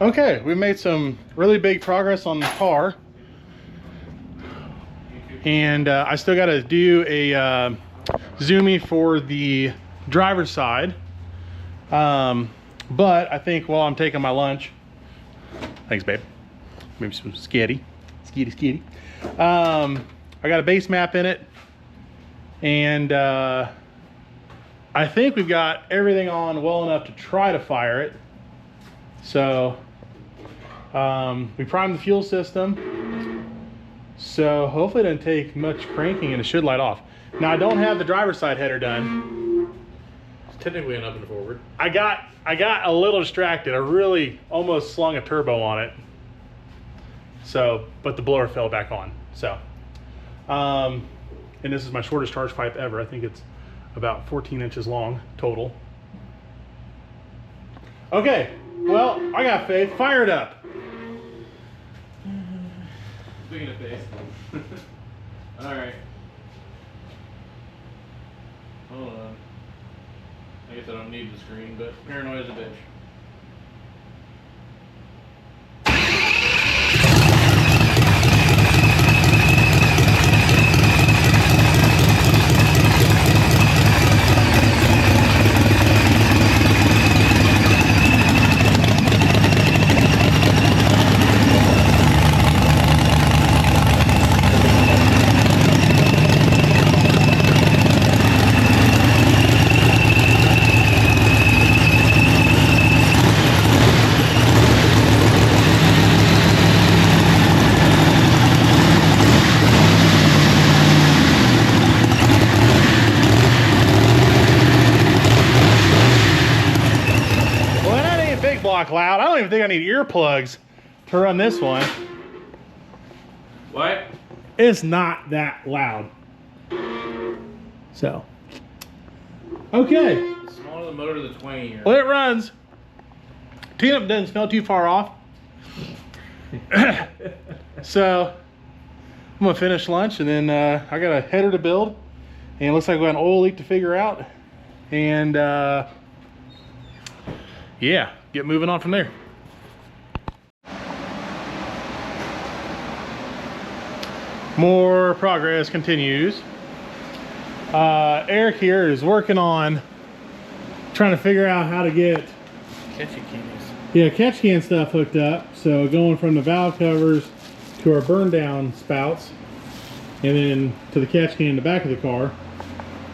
Okay, we made some really big progress on the car. And I still got to do a zoomie for the driver's side. But I think while I'm taking my lunch, thanks babe, maybe some skitty. I got a base map in it, and I think we've got everything on well enough to try to fire it. So we primed the fuel system, so hopefully it doesn't take much cranking and it should light off. Now I don't have the driver's side header done. It's technically an up and forward. I got a little distracted. I really almost slung a turbo on it. So, but the blower fell back on. So, and this is my shortest charge pipe ever. I think it's about 14 inches long total. Okay, well, I got faith. Fire it up. Speaking of face. All right. Hold on. I guess I don't need the screen, but paranoia's a bitch. Loud. I don't even think I need earplugs to run this one. What? It's not that loud. So, okay. Smaller the motor, the twang here. Well, it runs. Tune-up doesn't smell too far off. So, I'm gonna finish lunch, and then I got a header to build, and it looks like we got an oil leak to figure out, and yeah, get moving on from there. More progress continues. Eric here is working on trying to figure out how to get catch can stuff hooked up. So going from the valve covers to our burn down spouts, and then to the catch can in the back of the car,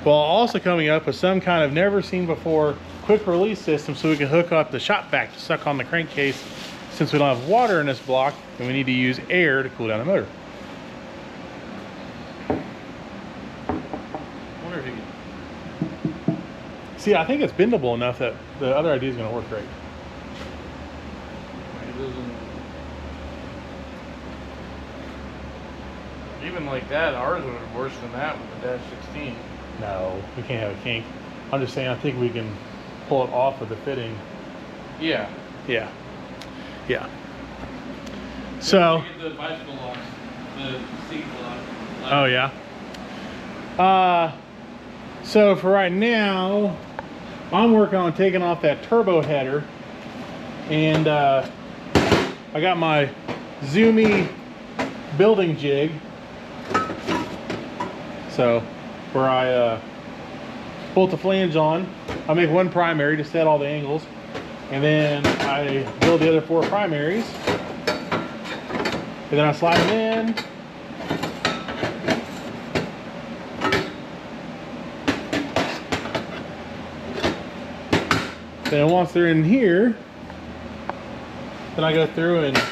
while also coming up with some kind of never seen before quick release system so we can hook up the shop vac to suck on the crankcase, since we don't have water in this block and we need to use air to cool down the motor. See, I think it's bendable enough that the other idea is going to work great. Even like that, ours would have worse than that with the Dash 16. No, we can't have a kink. I'm just saying, I think we can pull it off with the fitting. Yeah. Yeah. Yeah. So. The bicycle lock, the seat lock. Oh yeah. So for right now, I'm working on taking off that turbo header, and I got my zoomie building jig. So where I bolt the flange on, I make one primary to set all the angles, and then I build the other 4 primaries, and then I slide them in. Then once they're in here, then I go through and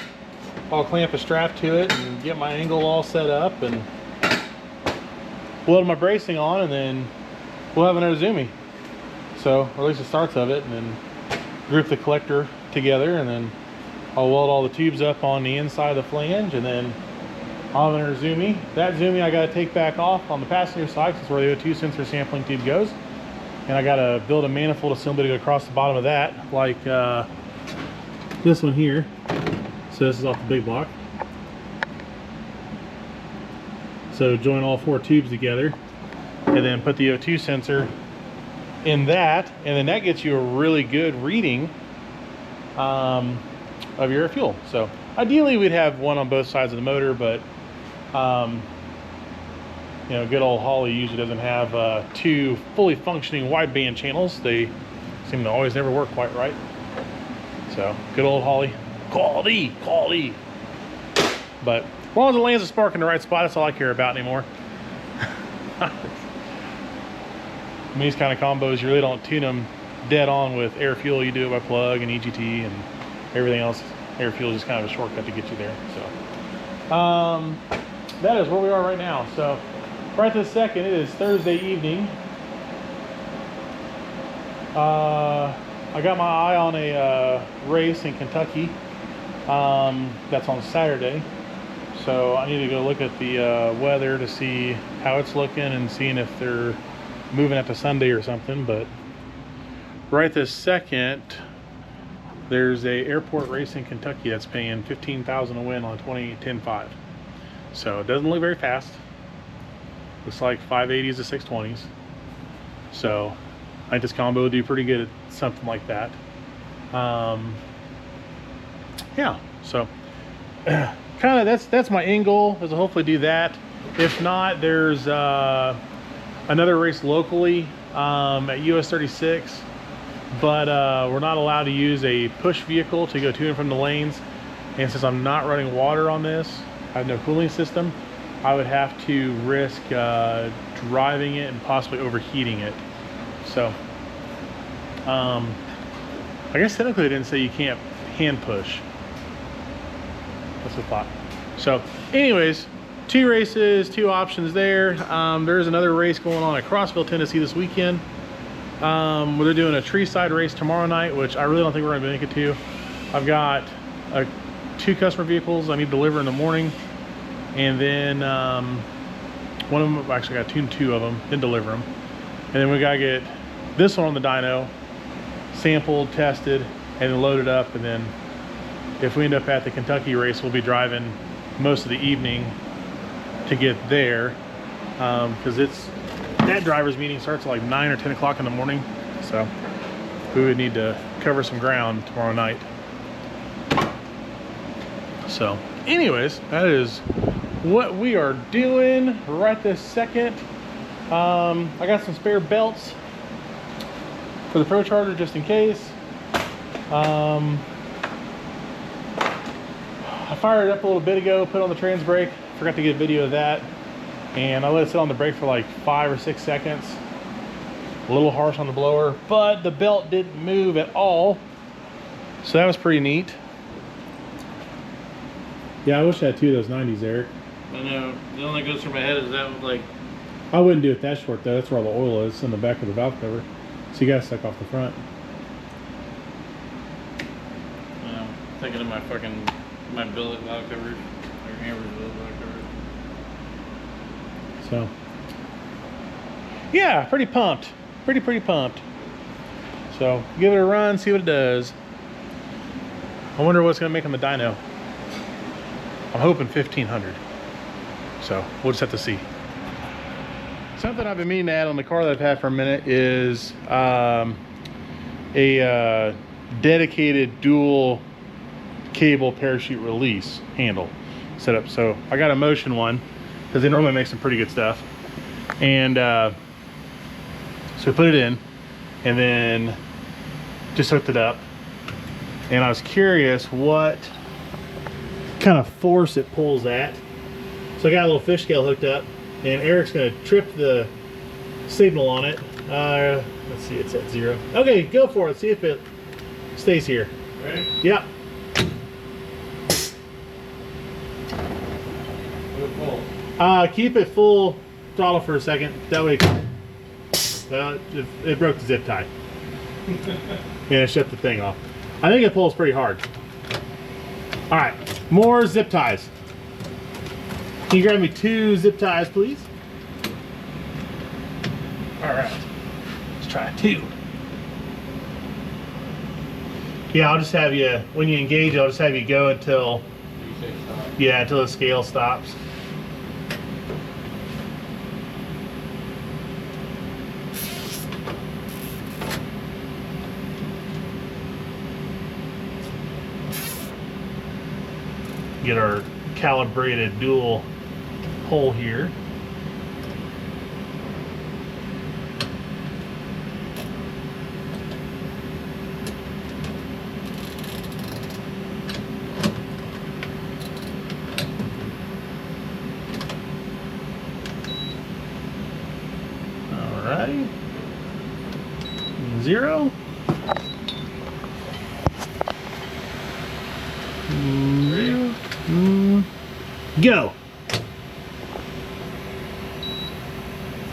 I'll clamp a strap to it and get my angle all set up and weld my bracing on, and then we'll have another zoomie. So, or at least the starts of it, and then group the collector together, and then I'll weld all the tubes up on the inside of the flange, and then I'll have another zoomie. That zoomie I got to take back off on the passenger side, because that's where the O2 sensor sampling tube goes. And I got to build a manifold assembly to go across the bottom of that, like this one here. So this is off the big block. So join all 4 tubes together, and then put the O2 sensor in that, and then that gets you a really good reading of your fuel. So ideally we'd have one on both sides of the motor, but you know, good old Holley usually doesn't have two fully functioning wideband channels. They seem to always never work quite right. So good old Holley, quality. But as long as it lands a spark in the right spot, that's all I care about anymore. These kind of combos, you really don't tune them dead on with air fuel. You do it by plug and EGT and everything else. Air fuel is just kind of a shortcut to get you there. So that is where we are right now. So right this second, it is Thursday evening. I got my eye on a race in Kentucky. That's on Saturday. So I need to go look at the weather to see how it's looking and seeing if they're moving it to Sunday or something. But right this second, there's a airport race in Kentucky that's paying $15,000 a win on 2010-5. So it doesn't look very fast. Looks like 580s to 620s. So I think this combo will do pretty good at something like that. Yeah, so kind of that's my end goal, is to hopefully do that. If not, there's another race locally at US 36, but we're not allowed to use a push vehicle to go to and from the lanes. And since I'm not running water on this, I have no cooling system, I would have to risk driving it and possibly overheating it. So I guess technically they didn't say you can't hand push. That's the thought. So anyways, 2 races, 2 options there. There's another race going on at Crossville, Tennessee this weekend, where they're doing a tree side race tomorrow night, which I really don't think we're going to make it to. I've got 2 customer vehicles I need to deliver in the morning, and then one of them, actually got to tune 2 of them, then deliver them. And then we got to get this one on the dyno, sampled, tested, and then loaded up. And then if we end up at the Kentucky race, we'll be driving most of the evening to get there, because that driver's meeting starts at like 9 or 10 o'clock in the morning. So we would need to cover some ground tomorrow night. So anyways, that is what we are doing right this second. I got some spare belts for the Pro Charger just in case. I fired it up a little bit ago, put on the trans brake, forgot to get a video of that, and I let it sit on the brake for like 5 or 6 seconds. A little harsh on the blower, but the belt didn't move at all, so that was pretty neat. Yeah, I wish I had 2 of those 90s, Eric. I know. The only thing that goes through my head is that, like, I wouldn't do it that short though. That's where all the oil is, in the back of the valve cover. So you gotta suck off the front. you know, thinking of my billet valve covers, or hammer's billet valve covers. So yeah, pretty pumped. Pretty pumped. So give it a run, see what it does. I wonder what's gonna make on the dyno. I'm hoping 1500. So we'll just have to see. Something I've been meaning to add on the car that I've had for a minute is a dedicated dual cable parachute release handle setup. So I got a Motion one, because they normally make some pretty good stuff. And so we put it in and then just hooked it up. And I was curious what kind of force it pulls at. So I got a little fish scale hooked up, and Eric's gonna trip the signal on it. Let's see, it's at 0. Okay, go for it. See if it stays here. Ready? Yep. Full. Keep it full throttle for a second. That way, it broke the zip tie. Yeah, it shut the thing off. I think it pulls pretty hard. All right, more zip ties. Can you grab me 2 zip ties, please? All right, let's try 2. Yeah, I'll just have you, when you engage, I'll just have you go until, yeah, until the scale stops. get our calibrated dual hole here. Alrighty. 0. 0. Go.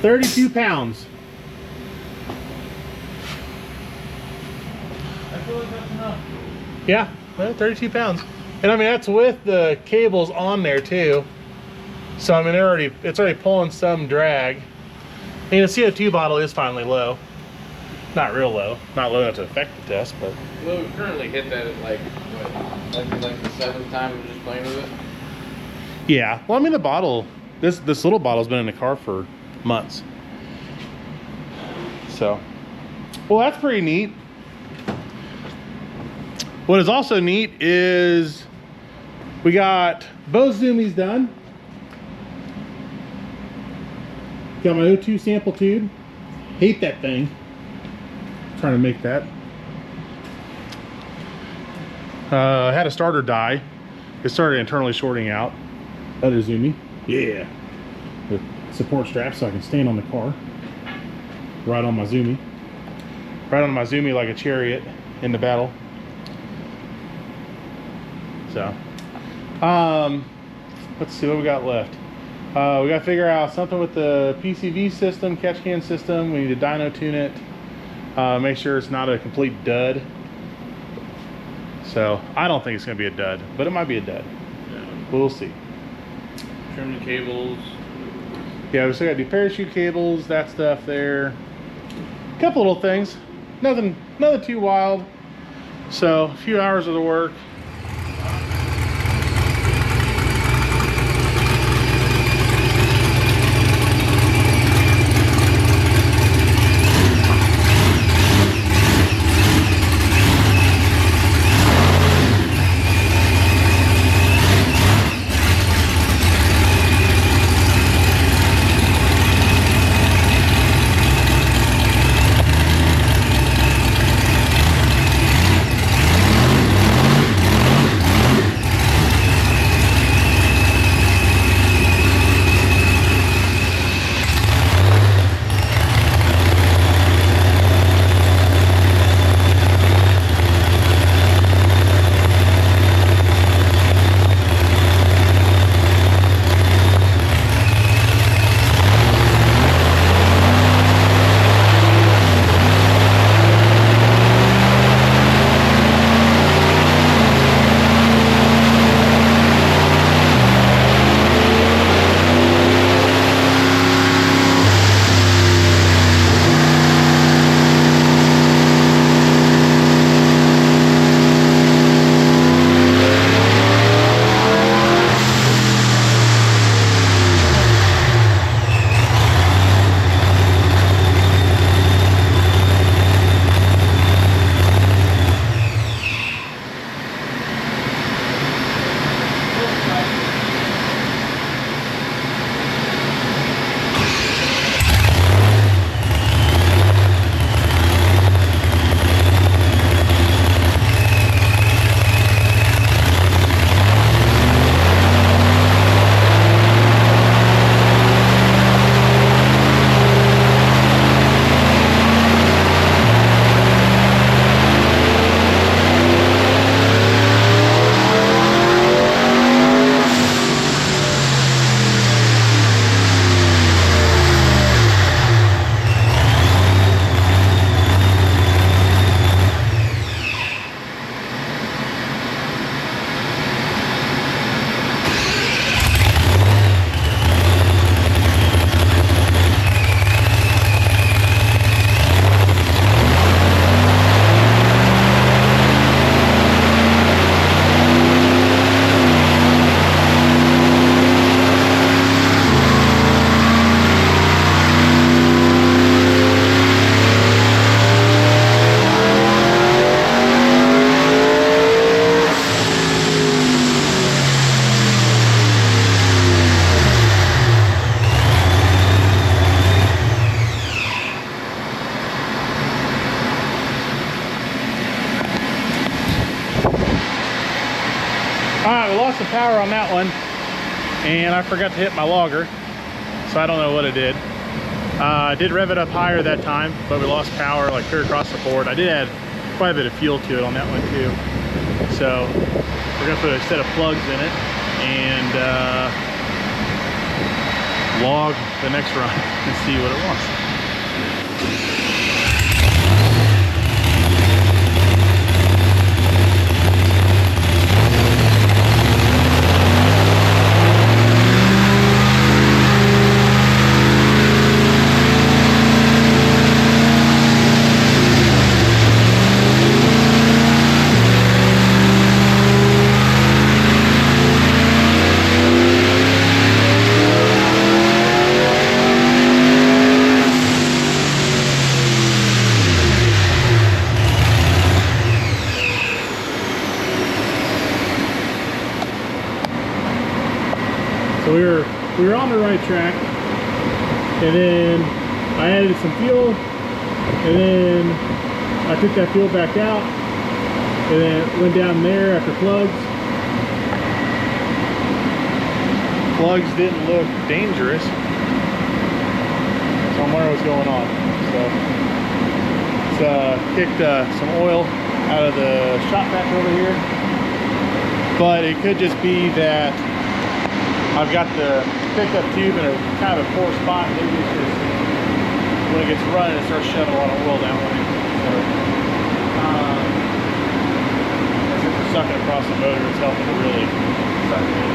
32 pounds. I feel like that's enough. Yeah, well, 32 pounds. And I mean, that's with the cables on there too. So I mean, it's already pulling some drag. And the CO2 bottle is finally low. Not real low. Not low enough to affect the test, but. Well, we currently hit that at like, what, like the 7th time we just playing with it? Yeah, well, I mean, the bottle, this little bottle's been in the car for months. So, well, that's pretty neat. What is also neat is we got both zoomies done. Got my O2 sample tube. Hate that thing. Trying to make that. I had a starter die. It started internally shorting out. Other zoomie. Yeah. The support strap so I can stand on the car. Ride on my zoomie. Ride on my zoomie like a chariot in the battle. So, let's see what we got left. We got to figure out something with the PCV system, catch can system. We need to dyno tune it. Make sure it's not a complete dud. So, I don't think it's going to be a dud, but it might be a dud. Yeah. We'll see. Trim the cables. Yeah, we still got to do parachute cables, that stuff there. A couple little things. Nothing too wild. So, a few hours of the work. power on that one, and I forgot to hit my logger, so I don't know what it did. I did rev it up higher that time, but we lost power like clear across the board. I did add quite a bit of fuel to it on that one too. So we're gonna put a set of plugs in it and log the next run and see what it wants. So we were on the right track, and then I added some fuel, and then I took that fuel back out, and then went down there after plugs. Plugs didn't look dangerous, so I'm wondering what's going on. So it's kicked some oil out of the shop vac over here, but it could just be that I've got the pickup tube in a kind of a poor spot. Maybe it's just when it gets running, it starts shedding a lot of oil that way. So, as if we're sucking across the motor, it's helping to really suck it in.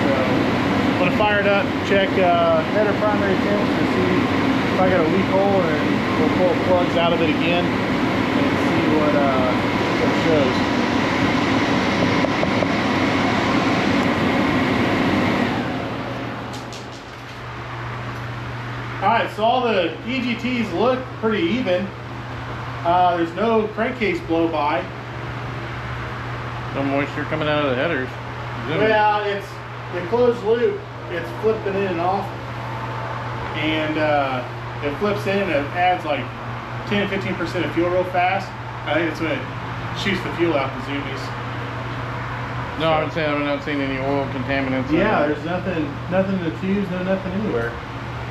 So, I'm gonna fire it up, check header primary temps to see if I got a leak hole, and we'll pull plugs out of it again and see what it shows. Alright, so all the EGTs look pretty even. There's no crankcase blow by. No moisture coming out of the headers. Well, it's the closed loop. It's flipping in and off. And it flips in and it adds like 10-15% of fuel real fast. I think that's when it shoots the fuel out the zoomies. No, I'm saying I'm not seeing any oil contaminants. Yeah, there's nothing in the tubes, nothing anywhere.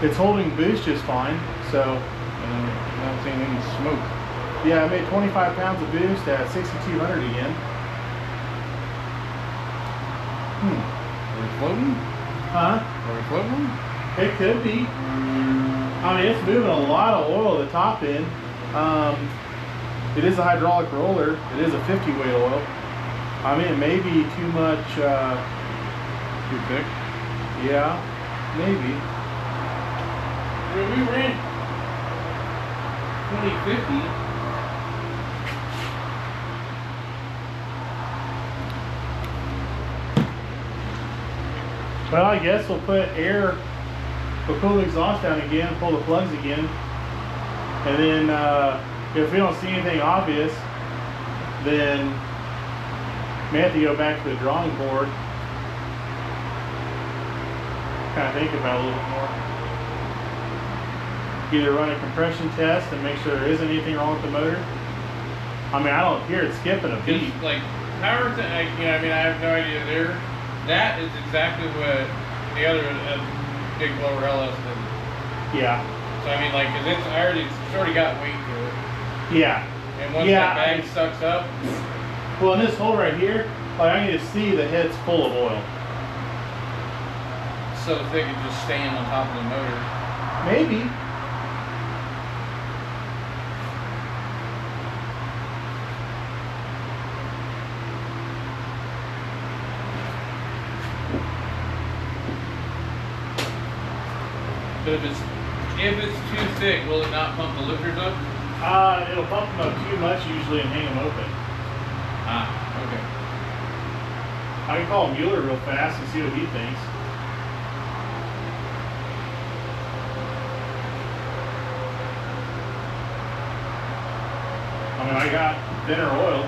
It's holding boost just fine, so. I'm not seeing any smoke. Yeah, I made 25 pounds of boost at 6,200 again. Are we floating? Huh? Are we floating? It could be. I mean, it's moving a lot of oil at the top end. It is a hydraulic roller. It is a 50 weight oil. I mean, it may be too much. Too thick? Yeah, maybe. I mean, we ran 2050. Well, I guess we'll put air, we'll pull the exhaust down again, pull the plugs again, and then if we don't see anything obvious, then we may have to go back to the drawing board, kind of think about it a little bit more. Either run a compression test and make sure there isn't anything wrong with the motor. I mean, I don't hear it skipping a beat. Just like power, I mean, I have no idea there. That is exactly what the other big blower LS did. Yeah. So I mean, like, 'cause it's already got weight to it. Yeah. And once that bag sucks up. Well, in this hole right here, like I need to see the head's full of oil. So thick it just staying on top of the motor. Maybe. But if it's too thick, will it not pump the lifters up? It'll pump them up too much usually and hang them open. Ah, okay. I can call Mueller real fast and see what he thinks. I mean, I got thinner oil.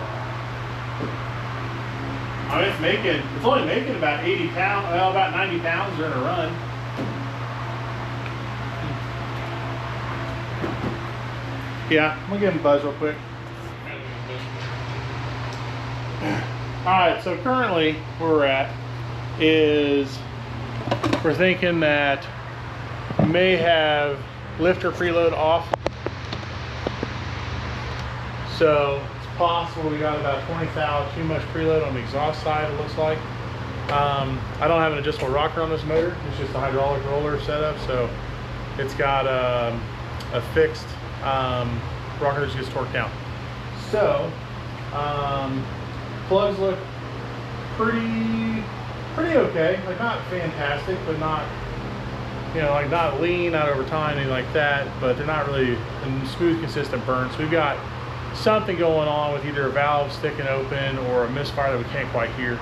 I mean, it's only making about 80 pounds, well, about 90 pounds during a run. Yeah, I'm gonna give him a buzz real quick. Alright, so currently where we're at is we're thinking that we may have lifter preload off. So it's possible we got about 20 thou too much preload on the exhaust side, it looks like. I don't have an adjustable rocker on this motor. It's just a hydraulic roller setup, so it's got a fixed rocker that just gets torqued down. So plugs look pretty okay. Like not fantastic, but not, you know, like not lean, not over time, anything like that. But they're not really a smooth, consistent burn. So we've got something going on with either a valve sticking open or a misfire that we can't quite hear.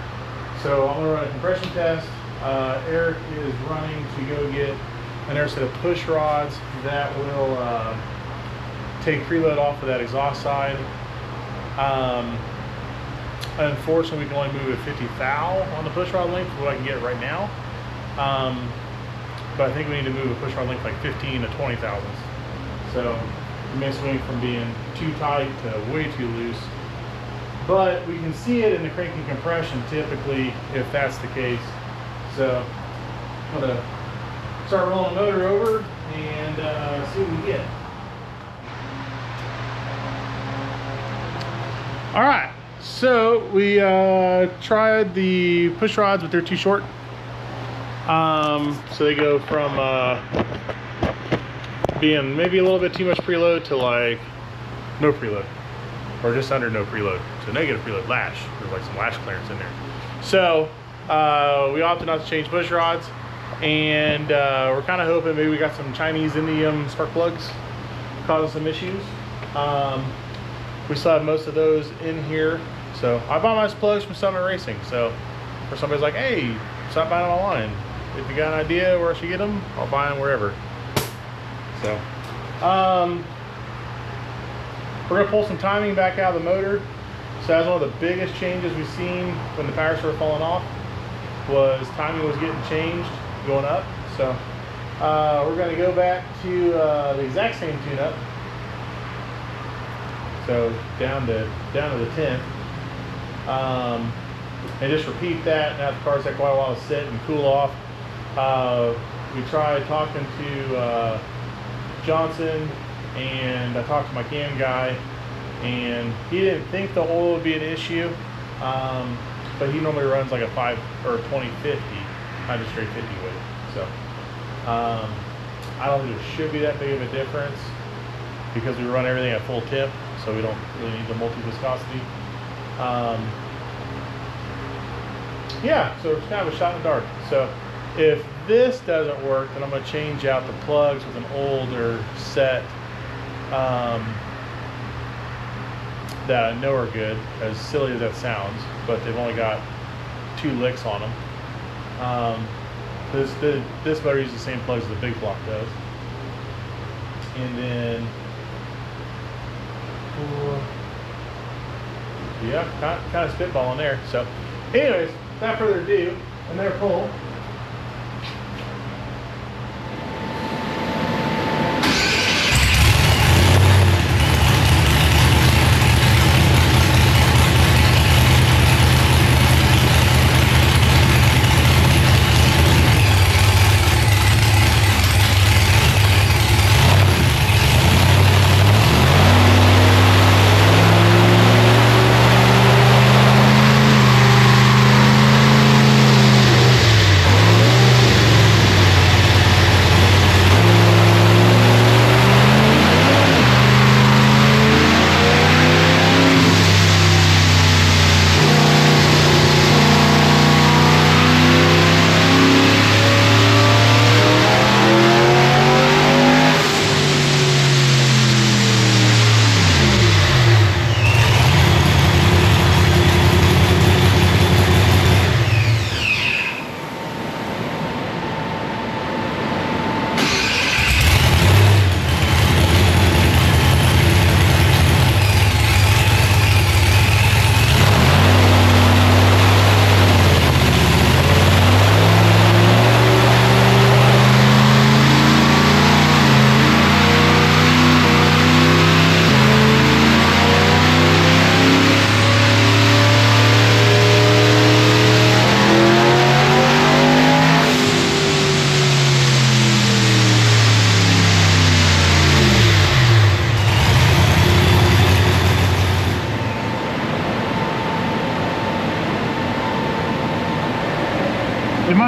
So I'm gonna run a compression test. Eric is running to go get another set of push rods that will take preload off of that exhaust side. Unfortunately, we can only move at 50 thou on the push rod length, what I can get right now. But I think we need to move a push rod length like 15 to 20 thousandths. So we may swing from being too tight to way too loose. But we can see it in the cranking compression typically if that's the case. So I'm gonna start rolling the motor over and see what we get. All right, so we tried the push rods, but they're too short. So they go from being maybe a little bit too much preload to like no preload, or just under no preload. So negative preload lash. There's like some lash clearance in there. So we opted not to change push rods, and we're kind of hoping maybe we got some Chinese indium spark plugs causing some issues. We still have most of those in here. So I buy my plugs from Summit Racing. So if somebody's like, hey, stop buying them online. If you got an idea where I should get them, I'll buy them wherever. So we're gonna pull some timing back out of the motor. So that's one of the biggest changes we've seen when the power started falling off, was timing was getting changed, going up. So we're gonna go back to the exact same tune-up. So down to the 10th, and just repeat that. Now the car's had quite a while to sit and cool off. We tried talking to Johnson, and I talked to my cam guy, and he didn't think the oil would be an issue, but he normally runs like a 5 or 2050, not a straight 50 weight. So I don't think there should be that big of a difference because we run everything at full tip. So we don't really need the multi-viscosity. Yeah, so it's kind of a shot in the dark. So if this doesn't work, then I'm going to change out the plugs with an older set that I know are good, as silly as that sounds, but they've only got 2 licks on them. This motor uses the same plugs as the big block does. And then yeah, kind of spitballing there. So anyways, without further ado, another pull.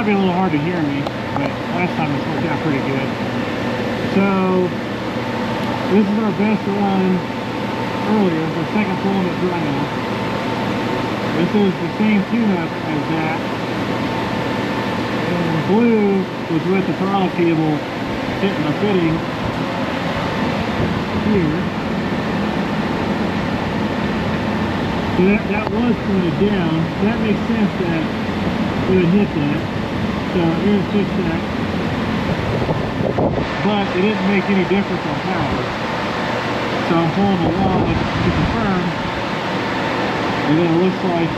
be a little hard to hear me, but last time this worked out pretty good. So this is our best run earlier, the second filament dyno. This is the same tune-up as that. And blue was with the throttle cable hitting the fitting here. So that was pointed down. That makes sense that it would hit that. So here's fix that. But it didn't make any difference on power. So I'm pulling the log to confirm. And then it looks like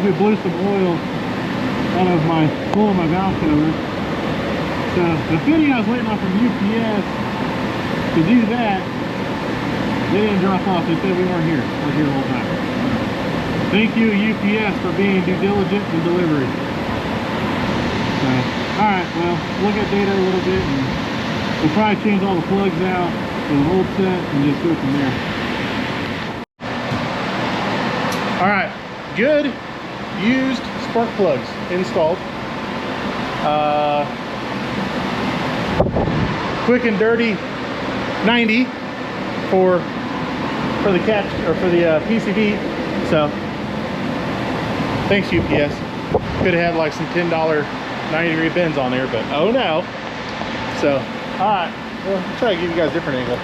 we blew some oil out of my valve cover. So the fitting I was waiting on from UPS to do that, they didn't drop off. They said we weren't here. We're here the whole time. Thank you, UPS, for being due diligent in delivery. So, alright, well, look at data a little bit, and we'll probably change all the plugs out for the whole set and just go from there. Alright, good used spark plugs installed. Quick and dirty 90 for the catch, or for the PCB. So thanks, UPS. Could have had like some $10 90-degree bends on there, but oh no. So all right, well, I'll try to give you guys a different angle.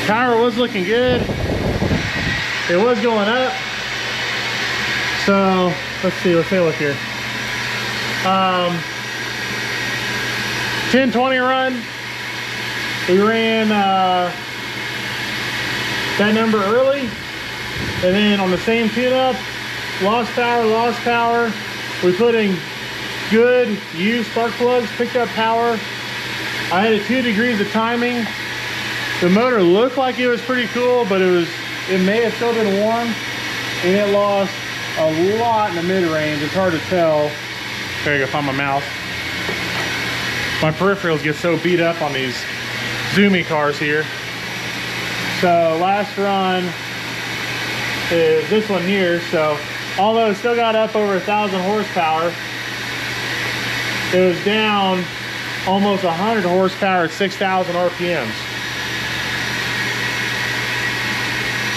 Power was looking good. It was going up. So let's see, let's take a look here. 10-20 run. We ran that number early, and then on the same tune-up, lost power. We put in good used spark plugs, picked up power. I had 2 degrees of timing. The motor looked like it was pretty cool, but it may have still been warm, and it lost a lot in the mid-range. It's hard to tell. Okay, I gotta find my mouse. My peripherals get so beat up on these zoomy cars here. So last run is this one here. So although it still got up over 1,000 horsepower, it was down almost 100 horsepower at 6,000 RPMs.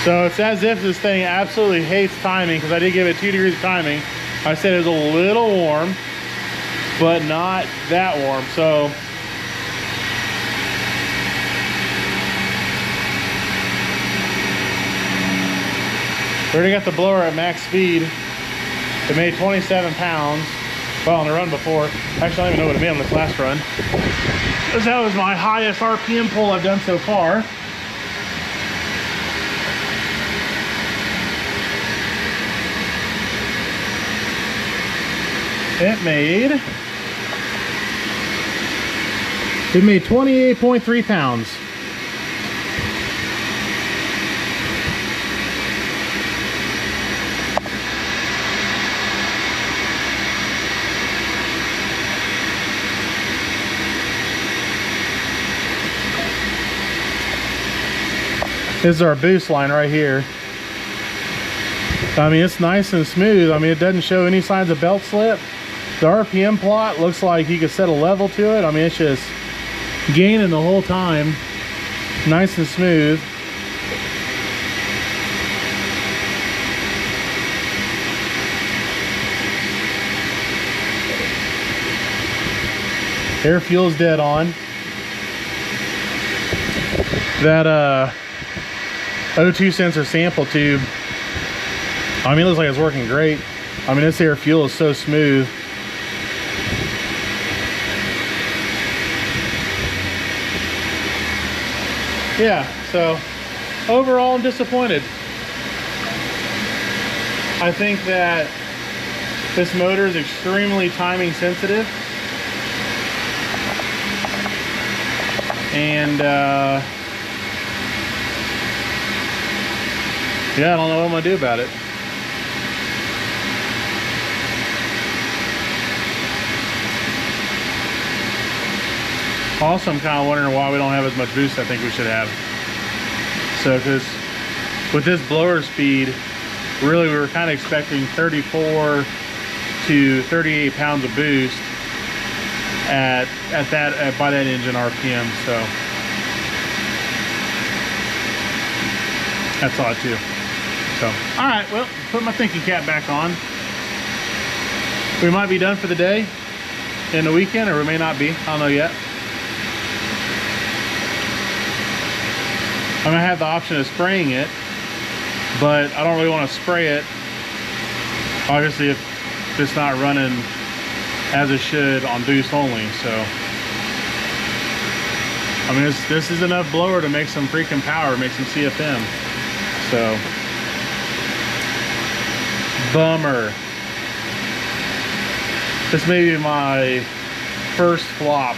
So it's as if this thing absolutely hates timing, because I did give it 2 degrees of timing. I said it was a little warm, but not that warm. So we already got the blower at max speed. It made 27 pounds. Well, on the run before. Actually, I don't even know what it made on this last run. That was my highest RPM pull I've done so far. It made 28.3 pounds. This is our boost line right here. I mean, it's nice and smooth. I mean, it doesn't show any signs of belt slip. The RPM plot looks like you could set a level to it. I mean, it's just gaining the whole time. Nice and smooth. Air fuel's dead on. That O2 sensor sample tube, I mean, it looks like it's working great. I mean, this air fuel is so smooth. Yeah, so overall I'm disappointed. I think that this motor is extremely timing sensitive. And yeah, I don't know what I'm gonna do about it. Also, I'm kind of wondering why we don't have as much boost I think we should have. So, because with this blower speed, really we were kind of expecting 34 to 38 pounds of boost by that engine RPM. So that's odd too. So, all right, well, put my thinking cap back on. We might be done for the day in the weekend, or we may not be. I don't know yet. I'm gonna have the option of spraying it, but I don't really want to spray it, obviously, if it's not running as it should on boost only. So, I mean, this is enough blower to make some freaking power, make some CFM. So, bummer. This may be my first flop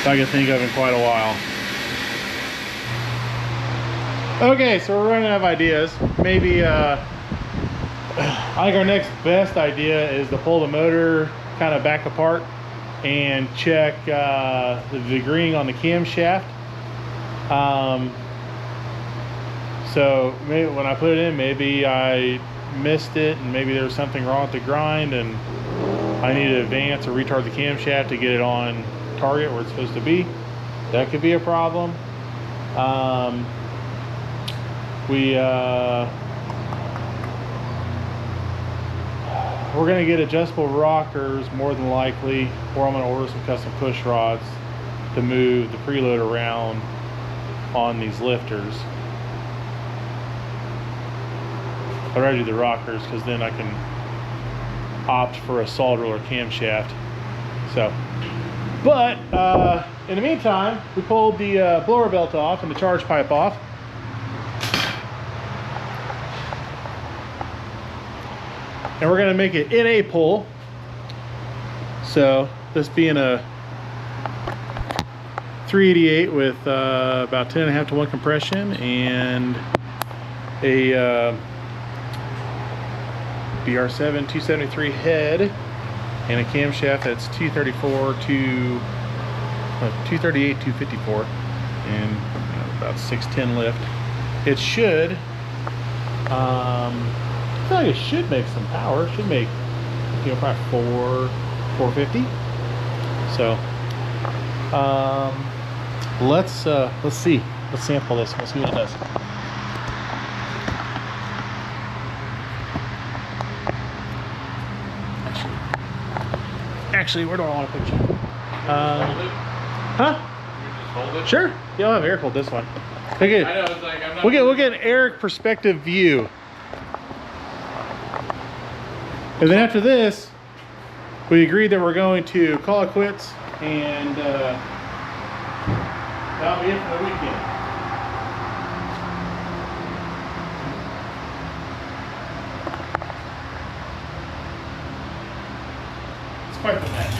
I can think of in quite a while. Okay, so we're running out of ideas. Maybe I think our next best idea is to pull the motor kind of back apart and check the degreeing on the camshaft. So maybe when I put it in, maybe I missed it, and maybe there was something wrong with the grind, and I need to advance or retard the camshaft to get it on target where it's supposed to be. That could be a problem. We're gonna get adjustable rockers more than likely, or I'm gonna order some custom push rods to move the preload around on these lifters. I'd rather do the rockers because then I can opt for a solid roller camshaft. So, but in the meantime, we pulled the blower belt off and the charge pipe off. And we're gonna make it in a pull. So this being a 388 with about 10.5 to 1 compression and a BR7 273 head and a camshaft that's 238 254 and about 610 lift. It should I feel like it should make some power. It should make, you know, probably 450. So let's see. Let's sample this. Let's see what it does. Actually, where do I want to put you? Huh? You just hold it? Sure. Yeah, I'll have Eric hold this one. Okay. I know, it's like, I'm not We'll get an Eric perspective view. And then after this, we agreed that we're going to call it quits, and that'll be it for the weekend. It's quite the mess.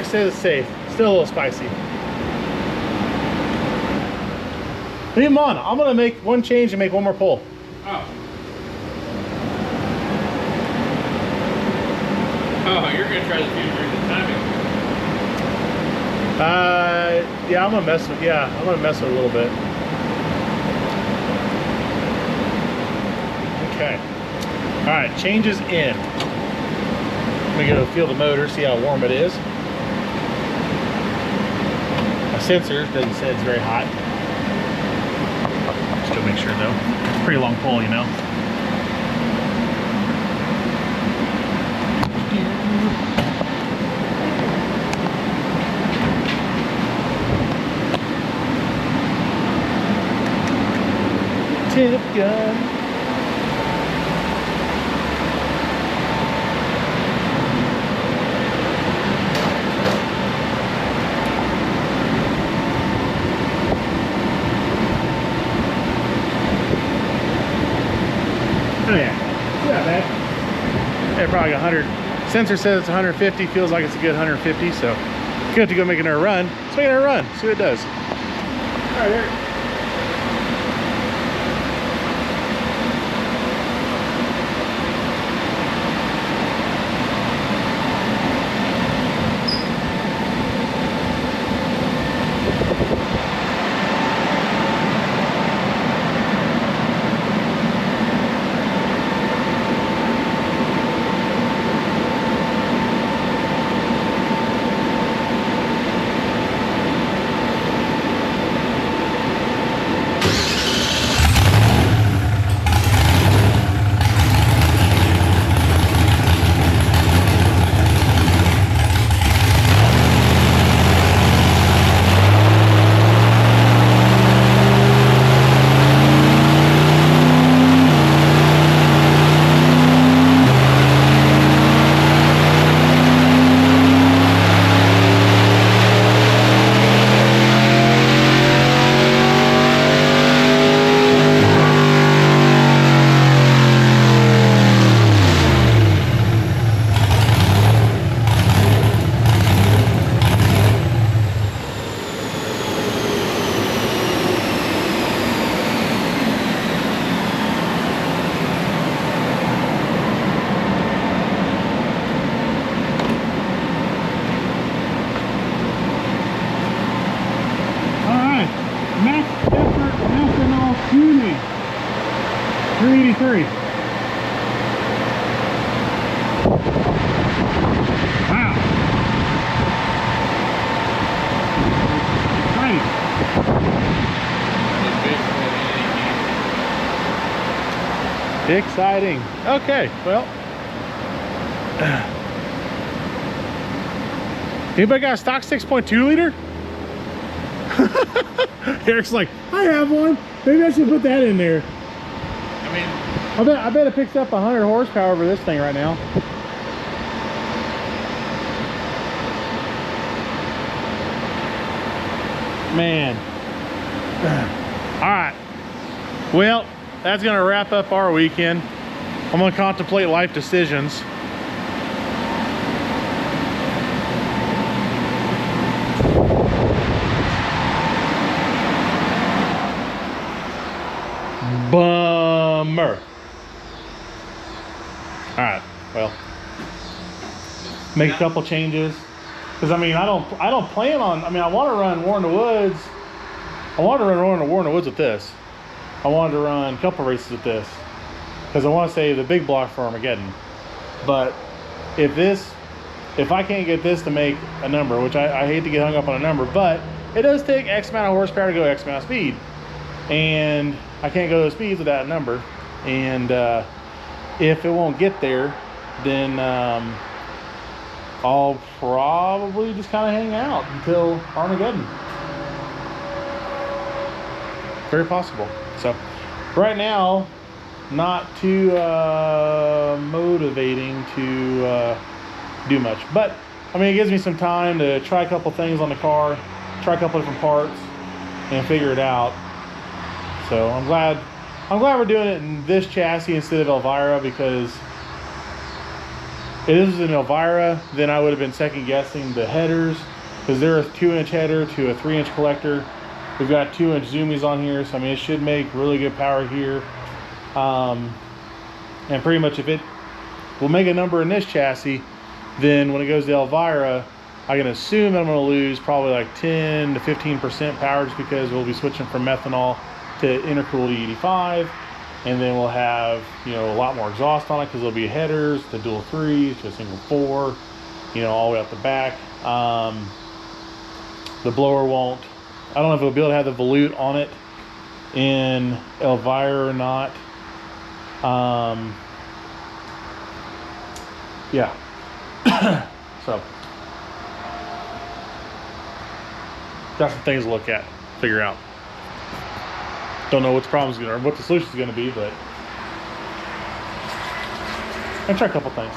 Eric says it's safe. Still a little spicy. Leave them on. I'm gonna make one change and make one more pull. Oh. Oh, you're gonna try to do during the timing. Yeah, I'm gonna mess with. Yeah, I'm gonna mess with it a little bit. Okay. All right, changes in. Let me go feel the motor, see how warm it is. My sensor doesn't say it's very hot. Still make sure though. Pretty long pull, you know. Tip gun. Oh yeah, not bad. Yeah, probably 100. Sensor says it's 150, feels like it's a good 150, so good to go make another run. Let's make another run, see what it does. All right, Eric. Max effort ethanol tuning. 383. Wow. Nice. Exciting. Okay, well. Anybody got a stock 6.2 liter? Eric's like, I have one. Maybe I should put that in there. I mean, I bet it picks up 100 horsepower over this thing right now. Man. All right. Well, that's gonna wrap up our weekend. I'm gonna contemplate life decisions. Bummer. All right, well, make a couple changes, because I mean, I don't plan on. I mean, I want to run War in the Woods. I wanted to run War in the Woods with this. I wanted to run a couple races with this, because I want to save the big block for Armageddon. But if I can't get this to make a number, which I hate to get hung up on a number, but it does take X amount of horsepower to go X amount of speed, and I can't go those speeds without a number. And if it won't get there, then I'll probably just kind of hang out until Armageddon. Very possible. So right now, not too motivating to do much, but I mean, it gives me some time to try a couple things on the car, try a couple different parts, and figure it out. So I'm glad we're doing it in this chassis instead of Elvira, because this was an Elvira, then I would have been second guessing the headers, because they're a 2-inch header to a 3-inch collector. We've got 2-inch zoomies on here, so I mean it should make really good power here. And pretty much if it will make a number in this chassis, then when it goes to Elvira, I can assume I'm going to lose probably like 10 to 15% power, just because we'll be switching from methanol to intercooled E85, and then we'll have, you know, a lot more exhaust on it, because there'll be headers to dual 3s to a single 4, you know, all the way out the back. The blower won't, I don't know if it'll be able to have the volute on it in Elvira or not. Yeah. So got some things to look at, figure out. Don't know what the problem's gonna, or what the solution's gonna be, but I'll try a couple things.